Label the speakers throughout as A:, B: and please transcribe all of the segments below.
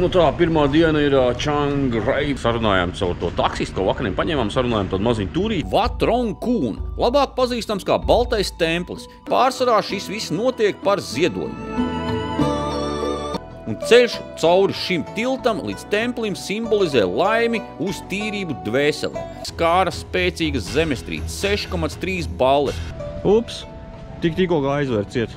A: Nu tā, pirmā diena ir Čangrai. Sarunājām caur to taksistu, ko vakariem paņēmām, sarunājām tādu maziņu turīti.
B: Wat Rong Kun, labāk pazīstams kā Baltais templis. Pārsvarā šis viss notiek par ziedojumiem. Un ceļš cauri šim tiltam līdz templim simbolizē laimi uz tīrību dvēselē. Skāra spēcīgas zemestrīces, 6,3 balles.
A: Ups, tikko aizvērt ciet.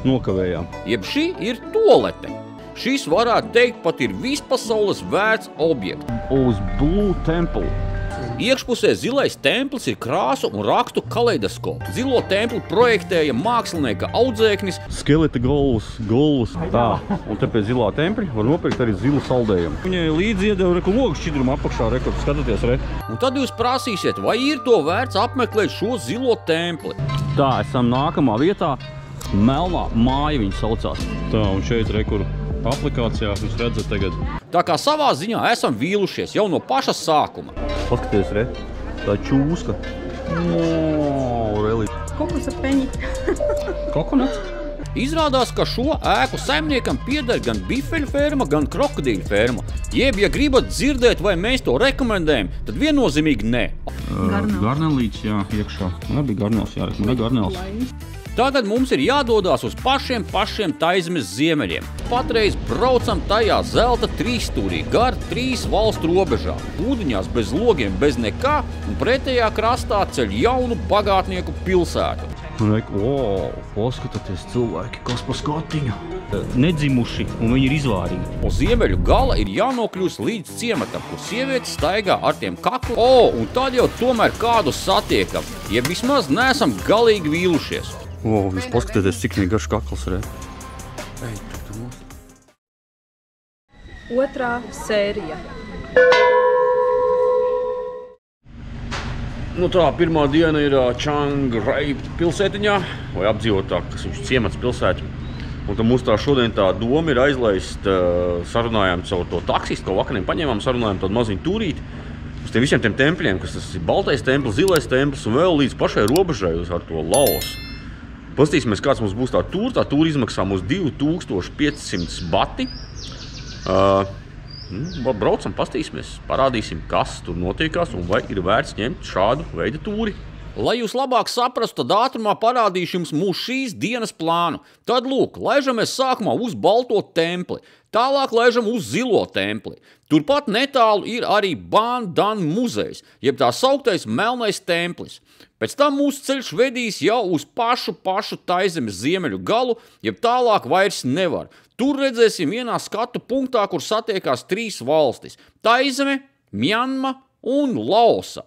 A: Nokavējām.
B: Jeb šī ir tualete. Šis varētu teikt pat ir vispasaules vērts objekts.
A: Uz Blue Temple.
B: Iekšpusē zilais templis ir krāsu un rakstu kaleidoskops. Zilo templi projektēja mākslinieka audzēknis.
A: Skeleta galvas. Tā, un te pēc zilā tempļa var nopirkt arī zilu saldējumu. Viņai līdzi iedeva logu šķidrumu apakšā, skatāties,
B: Un tad jūs prasīsiet, vai ir to vērts apmeklēt šo zilo templi.
A: Tā, esam nākamā vietā. Melnā māja viņa saucās. Tā, un šeit kur aplikācijā jūs redzat tagad.
B: Tā kā savā ziņā esam vīlušies jau no paša sākuma.
A: Paskaties, tā čūska.
C: Kokosa peņi.
A: Kokonats?
B: Izrādās, ka šo ēku saimniekam pieder gan bifeļu ferma, gan krokodīļu ferma. Jeb, ja gribat dzirdēt, vai mēs to rekomendējam, tad viennozīmīgi nē.
A: Garnelīts, jā, iekšā. Man nebija garnels, jārekomendē garnels.
B: Tagad mums ir jādodās uz pašiem Taizemes ziemeļiem. Patreiz braucam tajā zelta trīsstūrī gar 3 valstu robežām. Ūdeņās bez logiem, bez nekā, un pretējā krastā ceļ jaunu bagātnieku pilsētu.
A: Paskatieties cilvēki, kas pa skatiņu. Nedzimuši, un viņi ir izvārīgi.
B: Uz ziemeļu gala ir jānokļūst līdz ciematam, kur sievietes staigā ar tiem kaklu. Un tad jau tomēr kādu satiekam, ja vismaz neesam galīgi vīlušies.
A: Jūs paskatieties, cik viņa garš kakls ir.
C: Otrā sērija.
A: Nu tā, pirmā diena ir Čangrai pilsētiņā, vai apdzīvotāk, kas viņš ciemats pilsēta. Un tad mums šodien tā doma ir aizlaist, sarunājām caur to taksistu, ko vakariem paņēmām, sarunājām tādu maziņu turīti. Uz tiem visiem tiem tempļiem, kas tas ir Baltais templis, Zilais templis un vēl līdz pašai robežai ar to Laosu. Pastīsimies, kāds mums būs tā tūra izmaksā mums 2500 bati. Braucam, pastīsimies, parādīsim, kas tur notiekās un vai ir vērts ņemt šādu veidu tūri.
B: Lai jūs labāk saprastu, tad ātrumā parādīšu jums mūsu šīs dienas plānu. Tad lūk, laižamies sākumā uz Balto templi, tālāk laižam uz Zilo templi. Turpat netālu ir arī Ban Dan muzejs, jeb tā sauktais Melnais templis. Pēc tam mūsu ceļš vedīs jau uz pašu Taizemes ziemeļu galu, jeb tālāk vairs nevar. Tur redzēsim vienā skatu punktā, kur satiekās 3 valstis – Taizeme, Mjanma un Laosa.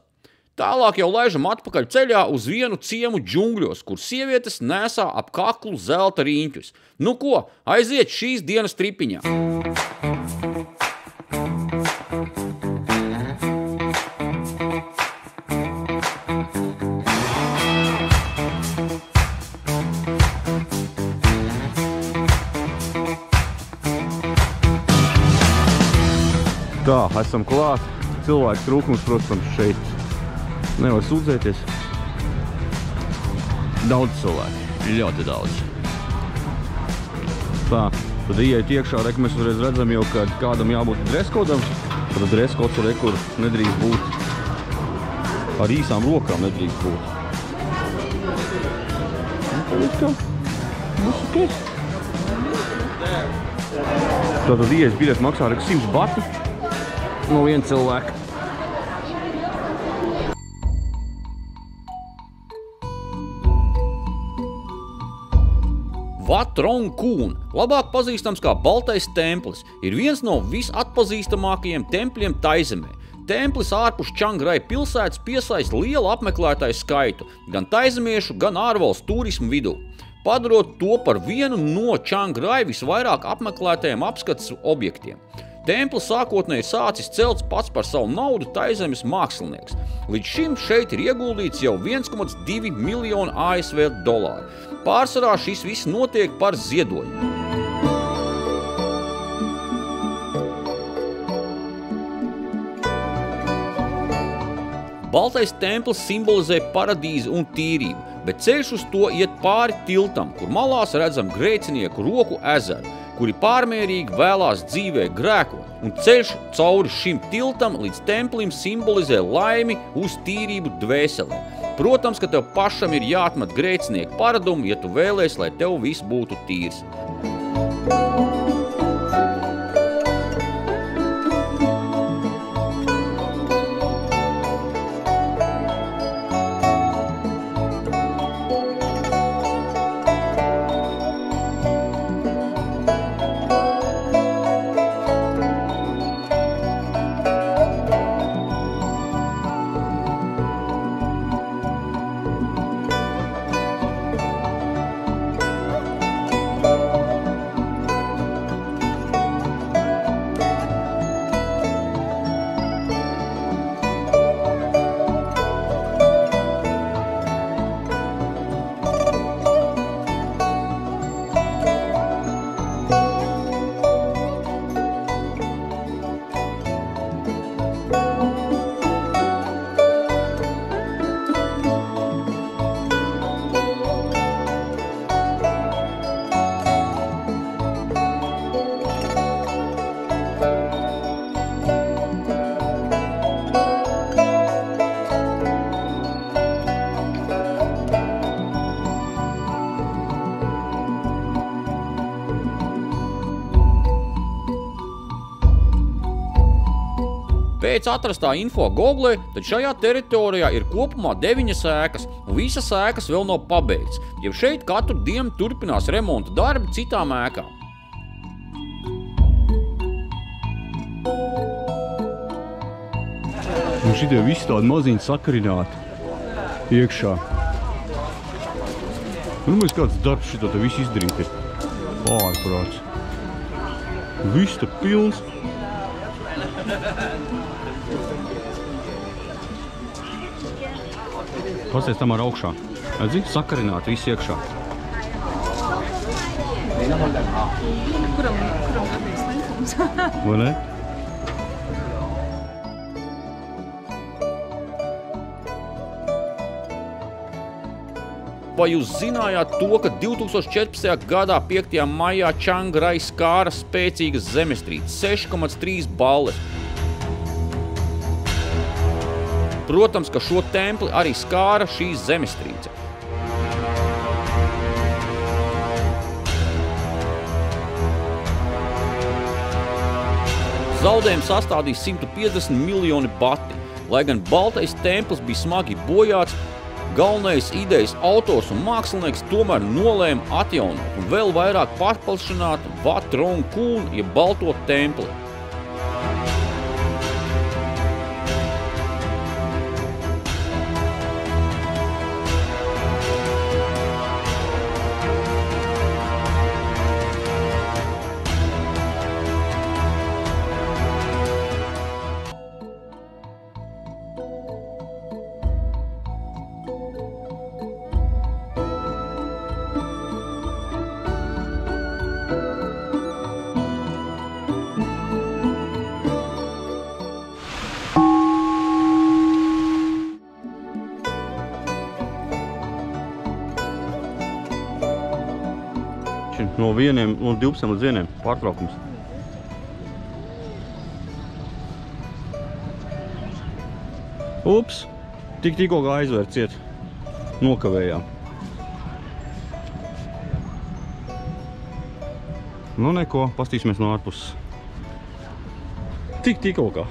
B: Tālāk jau laižam atpakaļ ceļā uz vienu ciemu džungļos, kur sievietes nesā ap kaklu zelta riņķus. Nu ko, aiziet šīs dienas tripiņā!
A: Tā, esam klāt. Cilvēku trūkums, protams, šeit nevar sūdzēties. Daudz cilvēku, ļoti daudz. Tā, tad ieiet iekšā, mēs uzreiz redzam jau, ka kādam jābūt dresskodam. Tad dresskods ir, kur nedrīkst būt. Ar īsām rokām nedrīkst būt. Tātad ieiet biļeti maksā 100 bati no viena cilvēka.
B: Wat Rong Kun, labāk pazīstams kā Baltais templis, ir viens no visatpazīstamākajiem tempļiem Taizemē. Templis ārpus Čangrai pilsētas piesaista lielu apmeklētāju skaitu, gan taizemiešu, gan ārvalstu turismu vidū, padarot to par vienu no Čangrai visvairāk apmeklētajiem apskates objektiem. Templis sākotnēji sācis celts pats par savu naudu Taizemes mākslinieks. Līdz šim šeit ir ieguldīts jau 1,2 miljonu ASV dolāru. Pārsvarā šis viss notiek par ziedojumu. Baltais templis simbolizē paradīzi un tīrību, bet ceļš uz to iet pāri tiltam, kur malās redzam grēcinieku roku ezeru. kuri pārmērīgi vēlās dzīvē grēkot, un ceļš cauri šim tiltam līdz templim simbolizē laimi uz tīrību dvēselē. Protams, ka tev pašam ir jāatmet grēcinieku paradumu, ja tu vēlies, lai tev viss būtu tīrs. Pēc atrastā info Google, tad šajā teritorijā ir kopumā 9 ēkas, un visas ēkas vēl nav pabeigts, jo šeit katru dienu turpinās remonta darbi citām ēkām.
D: Un šitie visi tādi maziņi sakarināti iekšā. Un mēs kāds darbs šito te visu izdarīt ir ārprāts. Viss te pilns. Pasties tam ar augšā. Redzi, sakarināti visi iekšā.
C: Kuram gadīs slinkums?
D: Vai ne?
B: Vai jūs zinājāt to, ka 2014. gadā 5. maijā Čangrai skāra spēcīgas zemestrīces 6,3 balles? Protams, ka šo templi arī skāra šī zemestrīce. Zaudējumi sastādīja 150 miljoni bati. Lai gan baltais templis bija smagi bojāts, galvenais idejas autors un mākslinieks tomēr nolēma atjaunot un vēl vairāk pārplašināt Wat Rong Khun, jeb balto templi.
D: No 12 līdz 1 pārtraukums. Ups! Tikko kā aizvērt ciet. Nokavējām. Nu neko, pastīsimies no ārpuses. Tikko kā.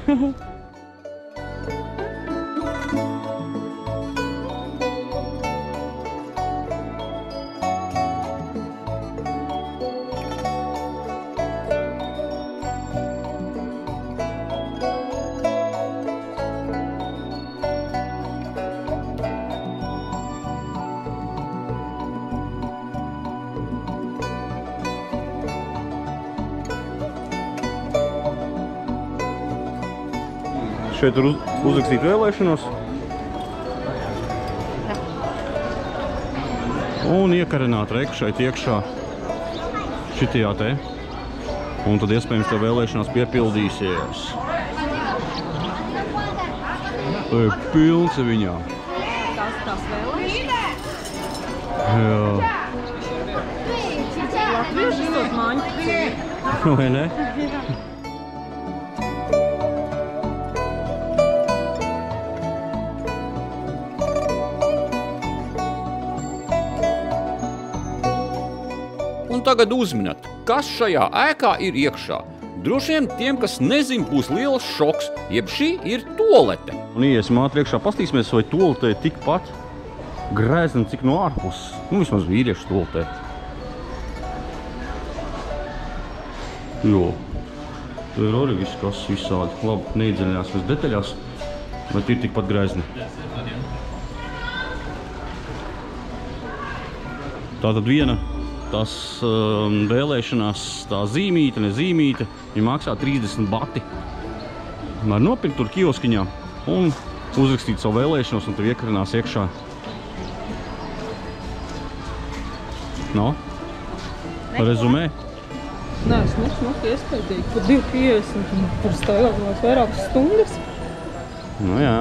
D: Šeit ir uzrakstīt vēlēšanos. Un iekarināt reku šeit iekšā šitijā te. Un tad iespējams tev vēlēšanās piepildīsies. Tā ir pilns viņā.
C: Tās vēlēšanas?
D: Jā.
C: Latvieši sot Jāņu.
D: Vai ne?
B: Un tagad uzminat, kas šajā ēkā ir iekšā. Droši vien tiem, kas nezin, būs liels šoks, jeb šī ir tualete.
D: Un iesim ātri iekšā, pastīsimies, vai tualetē tikpat grēzna, cik no ārpuses. Nu, vismaz vīriešu tualetē. Jo. Tur ir arī viss, kas visādi. Labi, neiedziļinās bez detaļās, bet ir tikpat grēzni. Tātad viena tās vēlēšanās, tā zīmīte, nezīmīte, viņa maksā 30 bati. Var nopirkt tur kioskiņā un uzrakstīt savu vēlēšanos, un tev iekarinās iekšā. No? Rezumē?
C: Nē, es nesmu iespējīgi, ka 2,50 par stāvēt vairākas stundas.
D: Nu jā.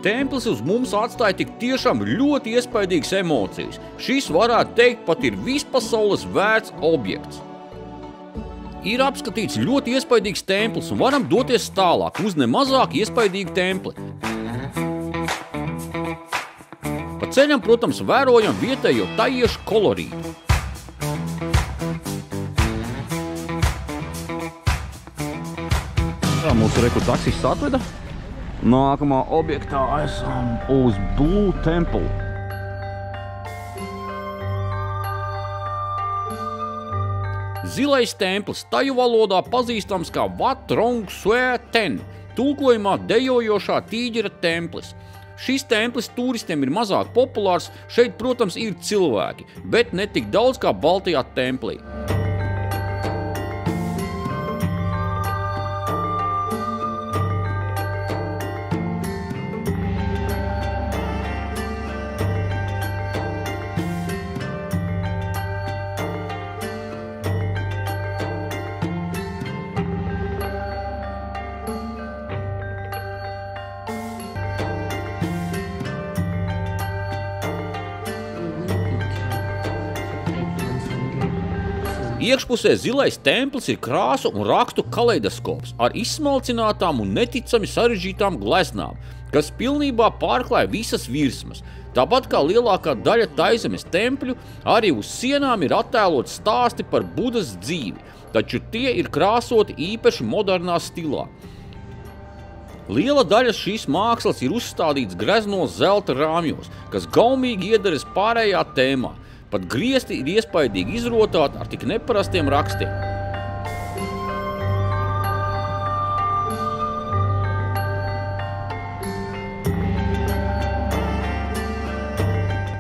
B: Templis uz mums atstāja tik tiešām ļoti iespaidīgas emocijas. Šis, varētu teikt, pat ir vispasaules vērts objekts. Ir apskatīts ļoti iespaidīgs templis un varam doties tālāk uz nemazāk iespaidīgu templi. Pa ceļam, protams, vērojam vietējo tajiešu kolorītu.
D: Tā mūsu reku taksists atveda. Nākamā objektā esam uz Blue Temple.
B: Zilais templis taju valodā pazīstams kā Wat Rong Sue Ten, tulkojumā dejojošā tīģera templis. Šis templis turistiem ir mazāk populārs, šeit, protams, ir cilvēki, bet ne tik daudz kā Baltijā templī. Iekšpusē zilais templis ir krāsu un rakstu kaleidoskops ar izsmalcinātām un neticami sarežģītām gleznām, kas pilnībā pārklāja visas virsmas. Tāpat kā lielākā daļa Taizemes tempļu, arī uz sienām ir attēloti stāsti par Budas dzīvi, taču tie ir krāsoti īpaši modernā stilā. Liela daļa šīs mākslas ir uzstādīts greznos zelta rāmjos, kas gaumīgi iederas pārējā tēmā. Pat griesti ir iespaidīgi izrotāti ar tik neparastiem rakstiem.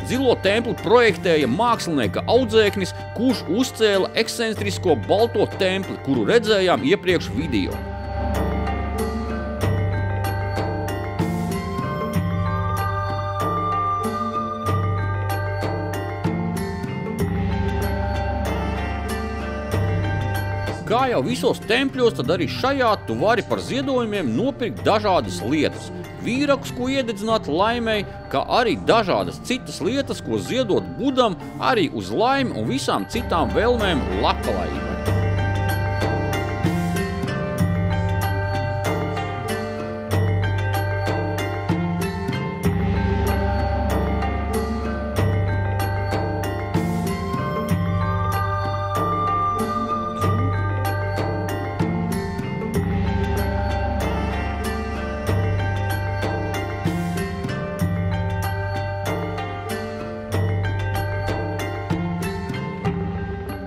B: Zilo templi projektēja mākslinieka audzēknis, kurš uzcēla ekscentrisko balto templi, kuru redzējām iepriekš video. Kā jau visos tempļos, tad arī šajā tu vari par ziedojumiem nopirkt dažādas lietas. Vīrakus, ko iededzināt laimei, kā arī dažādas citas lietas, ko ziedot Budam, arī uz laimi un visām citām vēlmēm labklājībai.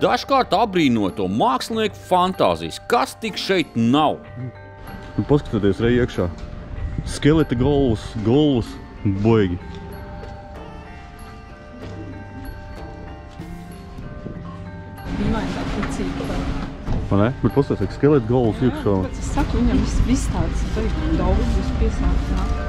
B: Dažkārt apbrīnoju to mākslinieku fantāzijas, kas tik šeit nav.
D: Paskatieties rei iekšā. Skeleta galvas, baigi.
C: Dīvaini tā ticība.
D: Vai ne? Bet paskatieties, skeleta galvas iekšā.
C: Es saku, viņam viss tāds daudz būs piesākt.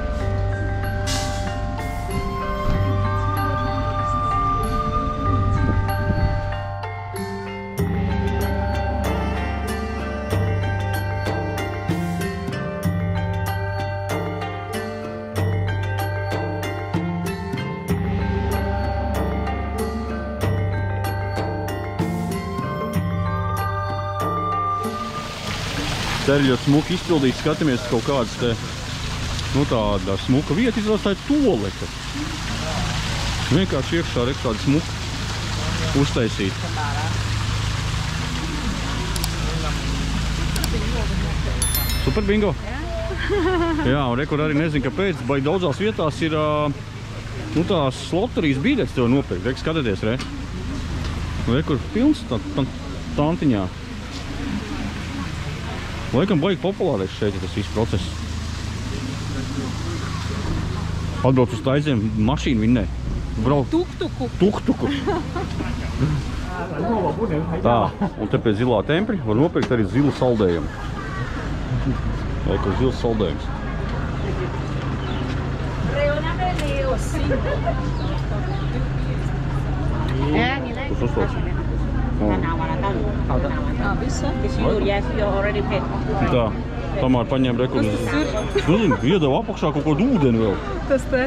D: Te ir ļoti smuki izpildīts, skatāmies kaut kādas te, nu tāda smuka vieta izrādās, tā ir tolete. Vienkārši iekšā ir tāda smuka uztaisīta. Super bingo! Jā, un rekur arī nezinu, kāpēc, bet daudzās vietās ir nu tās loterijas biļetes tev nopirkt. Reku skatieties, re. Rekur pilns tantiņā. Laikam baigi populārais šeit ir tas viss process. Atbrauc uz taiziem, mašīnu vinnē. Brauc. Tuktuku. Tā, un te pēc zilā tempļa var nopirkt arī zilu saldējumu. Rekur zils saldējums. Kurš uzstāsts? Tā, Tamāra paņēma rekur. Nezinu, iedeva apakšā kaut kādu ūdeni vēl.
C: Tas te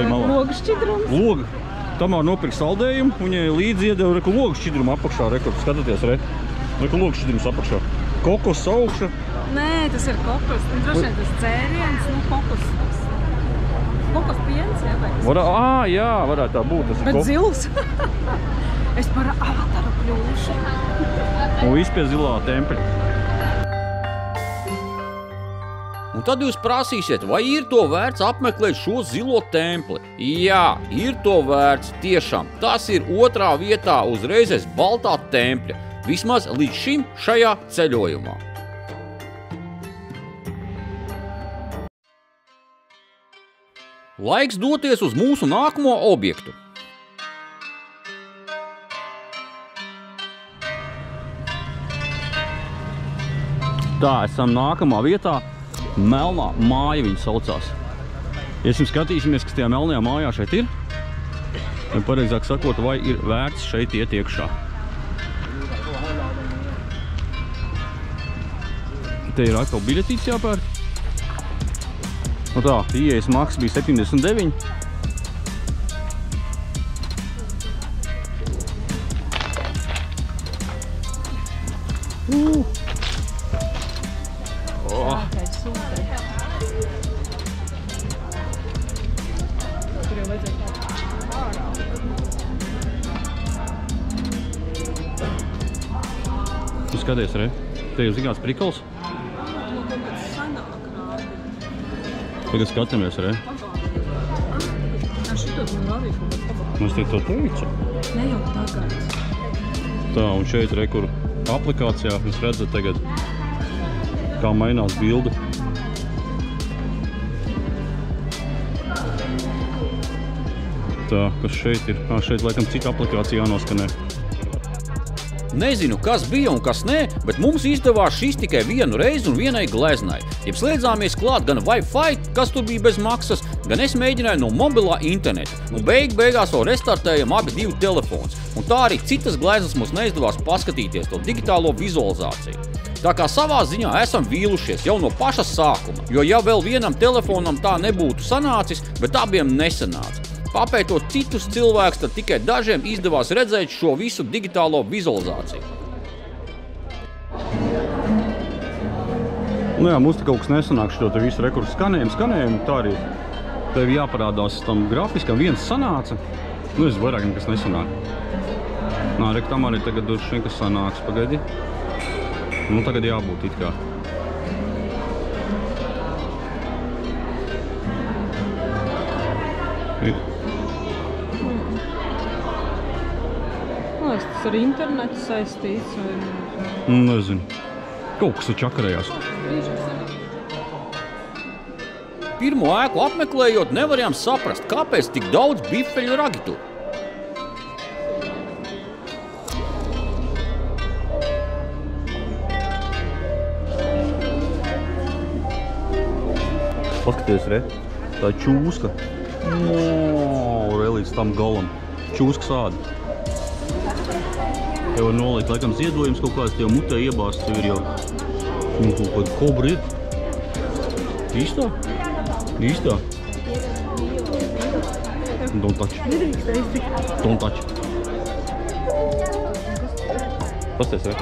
C: logu šķidrums.
D: Logu. Tamāra nopirka saldējumu, viņai līdzi iedeva rekur logu šķidrumu apakšā. Rekur, skatāties, re. Rekur logu šķidrums apakšā. Kokos augša.
C: Nē, tas ir kokos. Droši vien tas dzēriens, nu kokos. Kokos piens, jā, vai?
D: Jā, varētu tā būt. Tas
C: bet zils. Es par avataru kļūšu.
D: Un viss pie zilā tempļa.
B: Un tad jūs prasīsiet, vai ir to vērts apmeklēt šo zilo templi? Jā, ir to vērts, tiešām. Tas ir otrā vietā uzreiz aiz baltā tempļa. Vismaz līdz šim šajā ceļojumā. Laiks doties uz mūsu nākamo objektu.
D: Tā, esam nākamā vietā. Melnā māja viņa saucās. Iesim skatīsimies, kas tajā melnajā mājā šeit ir. Un pareizāk sakot, vai ir vērts šeit iet iekšā. Te ir atkal biļetītes jāpērk. Nu tā, ieejas maksa bija 79. Tu skaties, re? Te jau zināts prikals? Tagad skatāmies, re? Mums tiek to teica.
C: Ne jau tagad.
D: Tā, un šeit, re, kur aplikācijā jūs redzat tagad, kā mainās bilde. Tā, kas šeit ir? Šeit laikam cita aplikācija jānoskanē.
B: Nezinu, kas bija un kas nē, bet mums izdevās šis tikai vienu reizi un vienai gleznai. Ja slēdzāmies klāt gan Wi-Fi, kas tur bija bez maksas, gan es mēģināju no mobilā interneta. Un beigās vēl restartējam abi divi telefons. Un tā arī citas gleznas mums neizdevās paskatīties to digitālo vizualizāciju. Tā kā savā ziņā esam vīlušies jau no paša sākuma, jo ja vēl vienam telefonam tā nebūtu sanācis, bet abiem nesanāca. Papētot citus cilvēkus, tad tikai dažiem izdevās redzēt šo visu digitālo vizualizāciju.
D: Nu jā, mums te kaut kas nesanāk šo te visu rekursu skanējumu, tā arī tev jāparādās tam grafiskam, viens sanāca, nu es vairāk nekas nesanāk. Nā, rek, tam arī tagad droši vien, kas sanāks, pagaidi. Nu, tagad jābūt it kā.
C: Tas ar internetu saistīts vai...
D: Nezinu. Kaut kas taču čakarējās.
B: Pirmo ēku apmeklējot, nevarējām saprast, kāpēc tik daudz bifeļu ragi tur.
D: Paskaties, re, tā ir čūska. Re, līdz tam galam. Čūska sāda. Tev var nolikt, laikam, ziedojums kaut kāds, tev mutē iebāst, tev ir jau kaut kāda kobra ir. Īstā? Īstā? Don't touch. Don't touch. Pasties, re?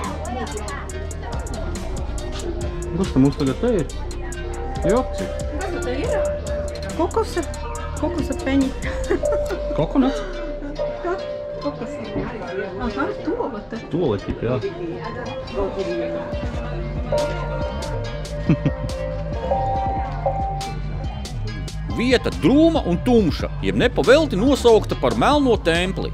D: Kas tam mums tagad te ir? Jokci.
C: Kas te ir? Kokosa peņi.
D: Kokonuts?
C: Kokosa. Aha, tolete.
D: Toleti, jā.
B: Vieta drūma un tumša, jeb nepavelti nosaukta par melno templi.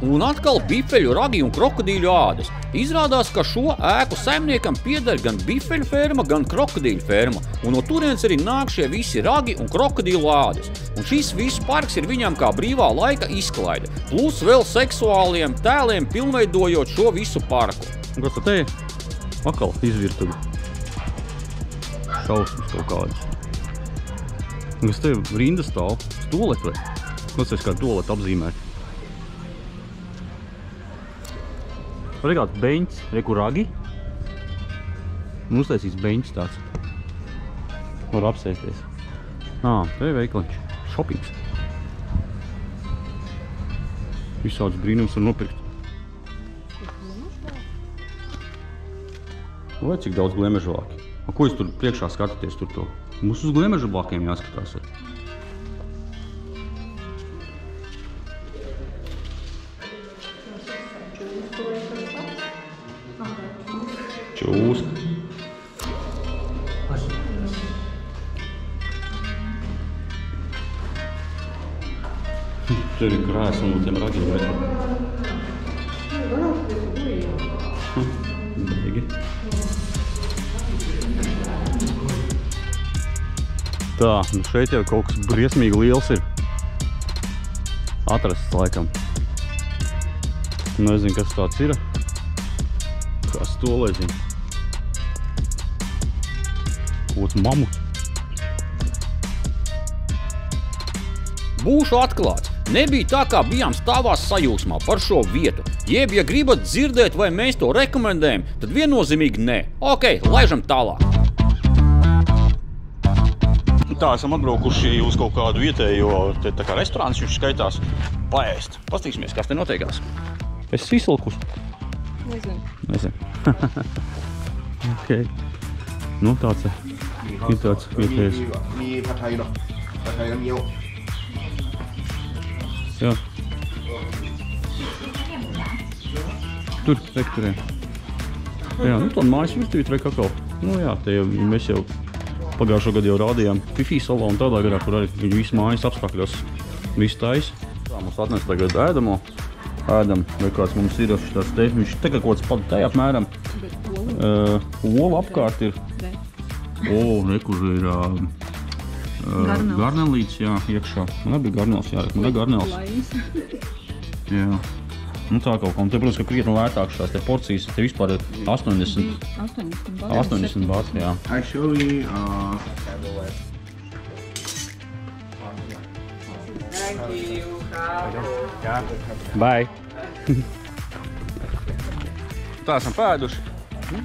B: Un atkal bifeļu ragi un krokodīļu ādas. Izrādās, ka šo ēku saimniekam pieder gan bifeļu ferma, gan krokodīļu ferma, un no turienes arī nāk šie visi ragi un krokodīļu ādas. Un šis viss parks ir viņam kā brīvā laika izklaide, plus vēl seksuāliem tēliem pilnveidojot šo visu parku.
D: Un kas tad te ir? Akal izvirtuvi. Šausmas kaut kādas. Un kas te rinda stāv? Tolet vai? Kas tas kā tolet apzīmēt? Var kāds beņķis, reku ragi. Un uztaisīts beņķis tāds. Var apsēsties. Te ir veikaliņš. Šopings. Visāds brīnums var nopirkt. Vai cik daudz glemežvāki? Ko jūs tur priekšā skatāties tur to? Mums uz glemežvākiem jāskatās. Čūska. Tur ir krēsli no tiem ragiem. Beigi. Tā, nu šeit jau kaut kas briesmīgi liels ir. Atrasts laikam. Nezinu, kas tāds ir. Kas to lai zina? Kods mamuts.
B: Būšu atklāts. Nebija tā, kā bijām stāvās sajūsmā par šo vietu. Jeb, ja gribat dzirdēt, vai mēs to rekomendējam, tad viennozīmīgi nē. Ok, laižam tālāk.
D: Tā, esam atbraukuši uz kaut kādu vietējo, te tā kā restorāns viņš skaitās, paēst.
B: Pastīsimies, kas te notiekās.
D: Es izsalkus.
C: Nezinu.
D: Ok. Nu, tāds ir tāds vietējais.
E: Miผัดไทยเนาะผัดไทยน้ำเงี้ยว
D: Jā. Tur, rekturē. Jā, nu tāda mājas virtuvīt vai kakao. Nu jā, te jau mēs jau pagājušo gadu jau rādījām Fifī salā un tādā garā, kur arī viņu visu mājas apstākļos visu taisa. Tā mums atnes tagad ēdamo. Ēdam, vai kāds mums ir šitās te. Viņš te kā kaut kāds pat te apmēram. Ola apkārt ir. Rekur ir garnelīts, jā, iekšā. Man nebija garnels, jā, man ir garnels. Jā. Nu tā kaut kā. Un te, protams, ka krietni lētāk šās te porcijas. Te vispār ir 80 bāti, jā.
E: Actually,
D: Bye. Tā esam pēduši.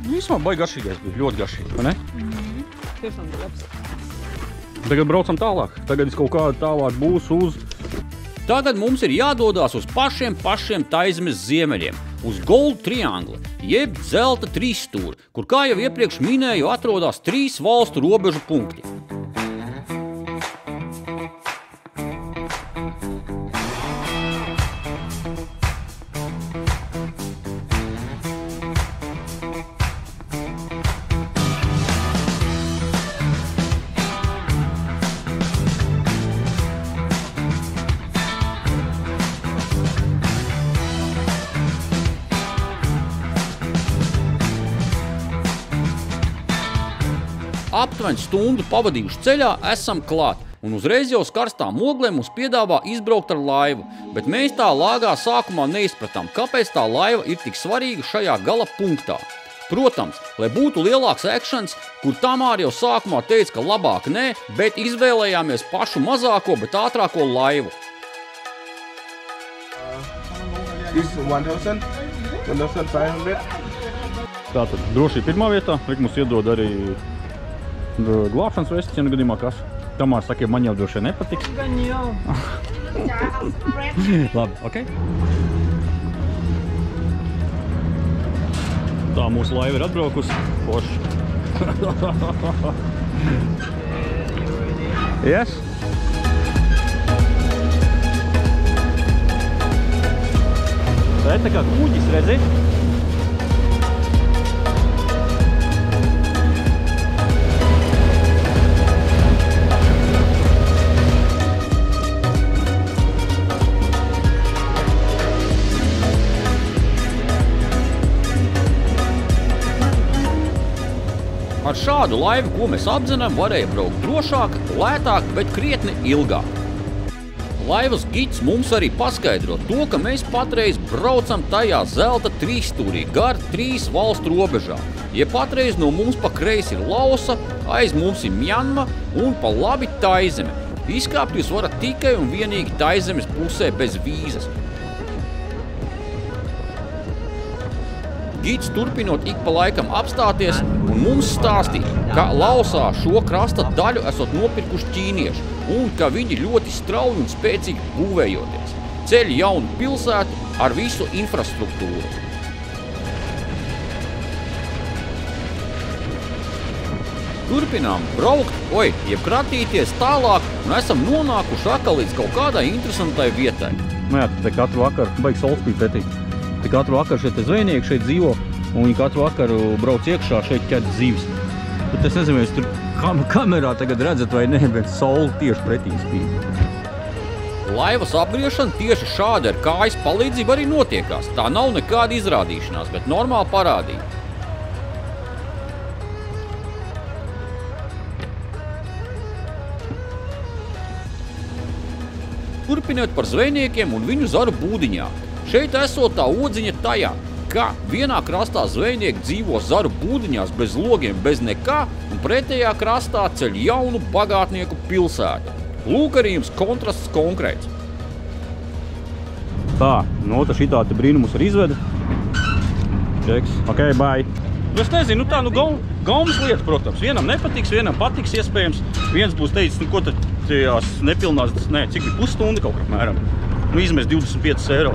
D: Vismā baigi garšīgais bija, ļoti garšīgi, vai ne?
C: Tiešām bija labs.
D: Tagad braucam tālāk. Tagad kaut kāda tālāk būs uz...
B: Tagad mums ir jādodās uz pašiem Taizmes ziemeļiem, uz Gold Triangli, jeb zelta trīsstūri, kur, kā jau iepriekš minēju, atrodas 3 valstu robežu punkti. Aptuveni stundu pavadījuši ceļā, esam klāt, un uzreiz jau uz karstām oglēm mums piedāvā izbraukt ar laivu, bet mēs tā lāgā sākumā neizpratām, kāpēc tā laiva ir tik svarīga šajā gala punktā. Protams, lai būtu lielāks ekšans, kur Tamāra jau sākumā teica, ka labāk nē, bet izvēlējāmies pašu mazāko, bet ātrāko laivu.
E: this 1,500.
D: Tātad drošība pirmā vietā. Rik mums iedod arī glābšanas vestis, ja nu gadījumā kas. Tamāra saka, man jau droši nepatiks.
C: Gan jau.
D: Labi, ok. Tā mūsu laiva ir atbraukusi. Forši. Yes? Tā ir tā kā kuģis, redzi?
B: Ar šādu laivu, ko mēs apdzenam, varēja braukt drošāk, lētāk, bet krietni ilgāk. Laivas gids mums arī paskaidro to, ka mēs patreiz braucam tajā zelta trīsstūrī gar 3 valstu robežām. Ja patreiz no mums pa kreisi ir Laosa, aiz mums ir Mjanma un pa labi Taizeme. Izkāpt jūs varat tikai un vienīgi Taizemes pusē bez vīzas. Gids turpinot ik pa laikam apstāties un mums stāstīja, ka Laosā šo krasta daļu esot nopirkuši ķīnieši un ka viņi ļoti strauji un spēcīgi būvējoties. Ceļ jaunu pilsētu ar visu infrastruktūru. Turpinām braukt, jeb kratīties tālāk un esam nonākuši atkal līdz kaut kādai interesantai vietai.
D: Nu jā, te katru vakaru baigs Solspīd petī. Te katru vakaru šeit zvejnieki šeit dzīvo, un viņi katru vakaru brauc iekšā šeit ķert zīves. Bet es nezinu, es tur kamerā tagad redzat vai ne, bet saule tieši pretī spīd.
B: Laivas apgriešana tieši šādi ar kājas palīdzību arī notiekās. Tā nav nekāda izrādīšanās, bet normāli parādība. Turpinot par zvejniekiem un viņu zaru būdiņām. Šeit esot tā odziņa tajā, ka vienā krastā zvejnieki dzīvo zaru būdiņās bez logiem, bez nekā, un pretējā krastā ceļ jaunu bagātnieku pilsētu. Lūk arī jums kontrasts konkrēts.
D: Tā, no tā šitā te brīnumus ir izveda. Čeks. Ok, bye. Es nezinu, tā, gaumas lieta, protams. Vienam nepatiks, vienam patiks iespējams. Viens būs teicis, ko tad tajās nepilnās, cik bija pusstunda kaut kā apmēram. Izmēs 25 eiro.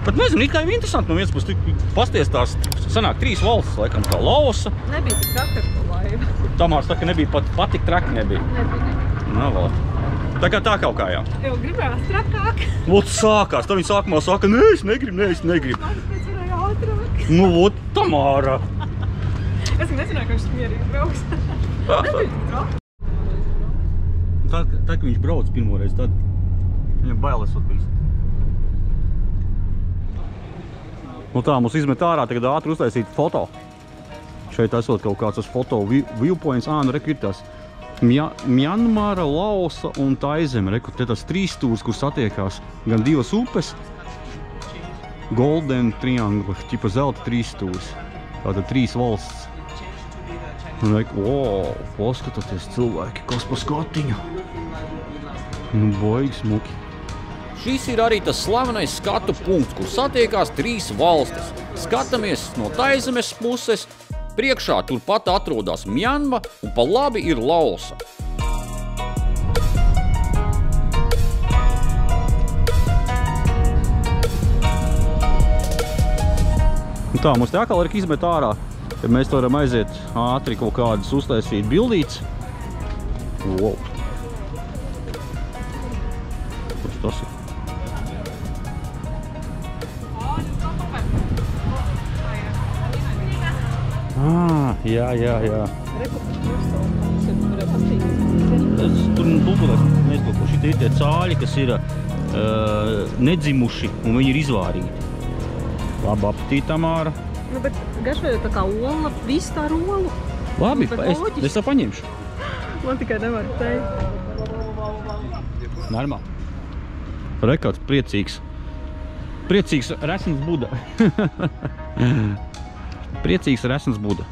D: Pat nezinu, it kā jau interesanti no viens puses pasties tās, sanāk 3 valstis, laikam, kā Laosa.
C: Nebija tik traki ar to laivu.
D: Tamārs tā, ka nebija pat tik traki nebija.
C: Nebija.
D: Nā, vēl. Tā kā tā kaut kā, jā.
C: Jau gribējās trakāk.
D: Vot sākās, tā viņi sākumā saka, nē, es negribu.
C: Man pēc varēja ātrāk.
D: Nu, vot, Tamāra.
C: Es nezināju, ka viņš mierīgi brauks. Nebija tik traki.
D: Tā, ka viņš brauc pirmoreiz, tad viņam bail esot bijis. Nu tā, mums izmet ārā tagad ātri uztaisīt foto. Šeit esot kaut kāds foto viewpoints. Nu, reku ir tās Mjanmara, Laosa un Taizeme. Reku, te tas 3 stūrs, kur satiekās gan 2 upes. Golden Triangle, ķipa zelta 3 stūrs. Tātad 3 valsts. Un reku, paskatoties cilvēki, kas pa skatiņu. Nu, baigi smuki.
B: Šis ir arī tas slavenais skatu punkts, kur satiekās 3 valstis. Skatāmies no Taizemes puses, priekšā turpat atrodas Mjanma un pa labi ir Laosa.
D: Un tā, mums te atkal ir izmet ārā, kad mēs varam aiziet ātri kaut kādas uztaisīt bildītes. Wow. Kurš tas ir? Jā. Es tur nezinu, šitie ir tie cāļi, kas ir nedzimuši un viņi ir izvārīti. Labi aptīt, Tamāra.
C: Nu, bet garšvēja tā kā ola, visu tā rolu.
D: Labi,
C: Nu,
D: es tā paņemšu.
C: Man tikai nevar teikt.
D: Normāli. Rekāds priecīgs. Priecīgs resns Buda. Priecīgs resns Buda.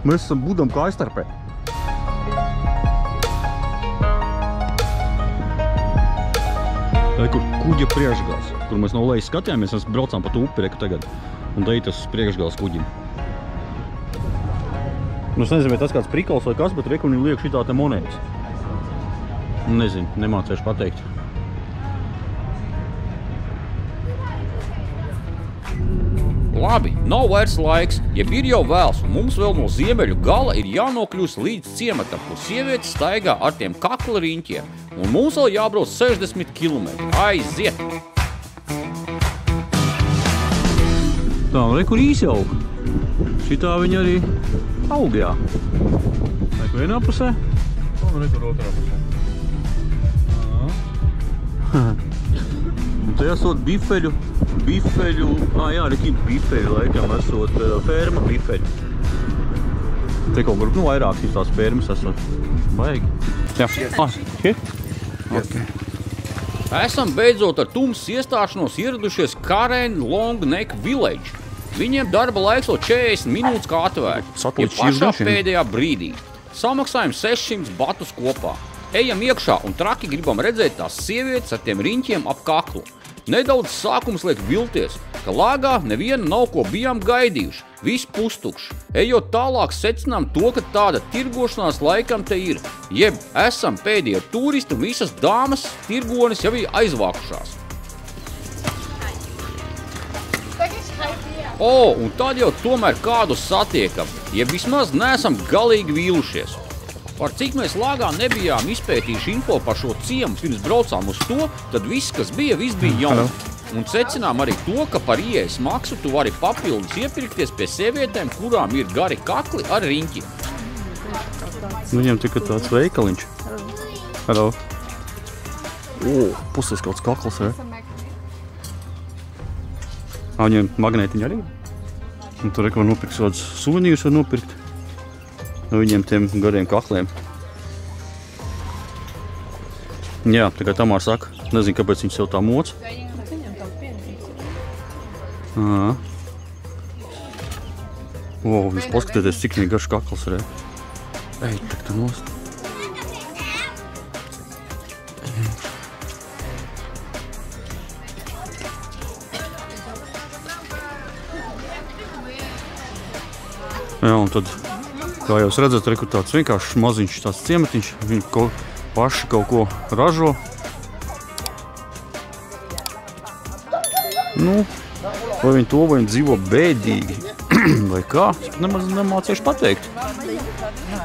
D: Mēs esam Budam kā aizstarpē. Kur kuģa priekšgals, kur mēs no lejas skatījāmies, mēs braucām pa upi reku tagad. Un te ir tas priekšgals kuģim. Nu, es nezinu, vai tas kāds prikals vai kas, bet reku viņi liek šitā te monētas. Nezinu, nemācēšu pateikt.
B: Labi, nav vairs laiks, jeb ir jau vēls, un mums vēl no ziemeļu gala ir jānokļūst līdz ciematam, kur sievietes staigā ar tiem kakla riņķiem, un mums vēl jābrauc 60 km. Aiziet!
D: Tā, re, kur īsjauka. Šitā viņa arī aug, jā. Vai vienā pusē? Un re, kur otrā pusē. Un te esot bifeļu, jā, reki bifeļu, laikam esot ferma bifeļu. Te kaut kur, vairāk šīs tās fermas esot. Baigi. Jā, šeit? Ok.
B: Esam beidzot ar tumsas iestāšanos ieradušies Karen Long Neck Village. Viņiem darba laiks vēl 40 minūtes kā atvērt. Ja pašā pēdējā brīdī. Samaksājam 600 batus kopā. Ejam iekšā un traki gribam redzēt tās sievietes ar tiem riņķiem ap kaklu. Nedaudz sākums liek vilties, ka lāgā neviena nav ko bijām gaidījuši. Viss pustukšs. Ejot tālāk secinām to, ka tāda tirgošanās laikam te ir. Jeb esam pēdējie turisti un visas dāmas tirgonis jau ir aizvākušās. Un tad jau tomēr kādu satiekam, jeb vismaz neesam galīgi vīlušies. Par cik mēs lāgā nebijām izpētījuši info par šo ciemu pirms braucām uz to, tad viss, kas bija, viss bija jauns. Un secinām arī to, ka par ieejas maksu tu vari papildus iepirkties pie sievietēm, kurām ir gari kakli ar riņķiem.
D: Viņam tikai tāds veikaliņš. Hello. Puses kāds kakls, re? Viņam magnētiņi arī? Un tur var nopirkt kāds suvenīrus var nopirkt. No viņiem tiem gariem kakliem. Jā, tā kā Tamāra saka, nezinu, kāpēc viņš sev tā moc.
C: Viņam tā pienīca.
D: Jūs paskatieties, cik viņa garš kakls, re. Ej, tak tu nost. Jā, un tad, kā jūs redzat, ir tāds vienkārši maziņš tāds ciematiņš, viņi paši kaut ko ražo. Nu, vai viņi to, vai viņi dzīvo bēdīgi, vai kā, es pat nemaz nemācīšu pateikt.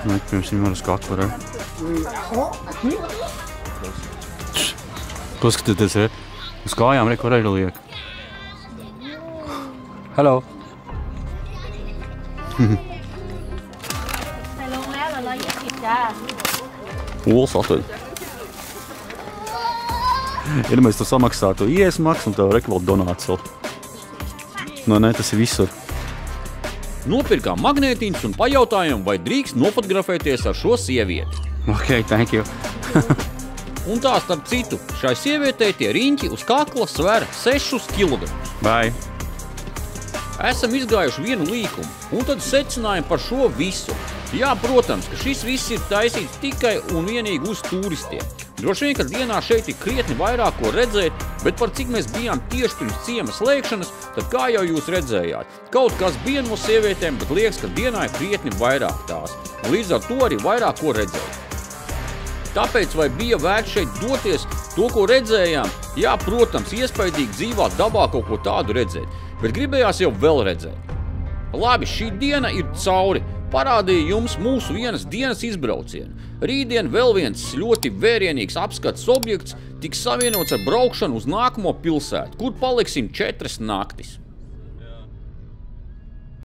D: Nē, pirms viņi var uz kaklu, re. Paskatieties, re, uz kājām, re, ko reļa liek. Hello.
F: ใส่ลงแล้ว120จ้า
D: Olas atveļ. Iedomājies, tu samaksā to ieejas maksu un tev rek vēl donāts vēl. No, nē, tas ir visur.
B: Nopirkām magnētiņus un pajautājām, vai drīkst nofotografēties ar šo sievieti.
D: Ok, thank you.
B: Un tā starp citu, šai sievietei tie riņķi uz kakla sver 6 kg.
D: Bye.
B: Esam izgājuši vienu līkumu, un tad secinājam par šo visu. Jā, protams, ka šis viss ir taisīts tikai un vienīgi uz turistiem. Droši vien, ka dienā šeit ir krietni vairāk ko redzēt, bet par cik mēs bijām tieši pirms ciema slēgšanas, tad kā jau jūs redzējāt, kaut kas bija no sievietēm, bet liekas, ka dienā ir krietni vairāk tās. Līdz ar to arī vairāk ko redzēt. Tāpēc vai bija vērts šeit doties to, ko redzējām? Jā, protams, iespaidīgi dzīvā dabā kaut ko tādu redzēt, bet gribējās jau vēl redzēt. Labi, šī diena ir cauri. Parādīja jums mūsu vienas dienas izbraucienu. Rītdien vēl viens ļoti vērienīgs apskats objekts tiks savienots ar braukšanu uz nākamo pilsētu, kur paliksim 4 naktis.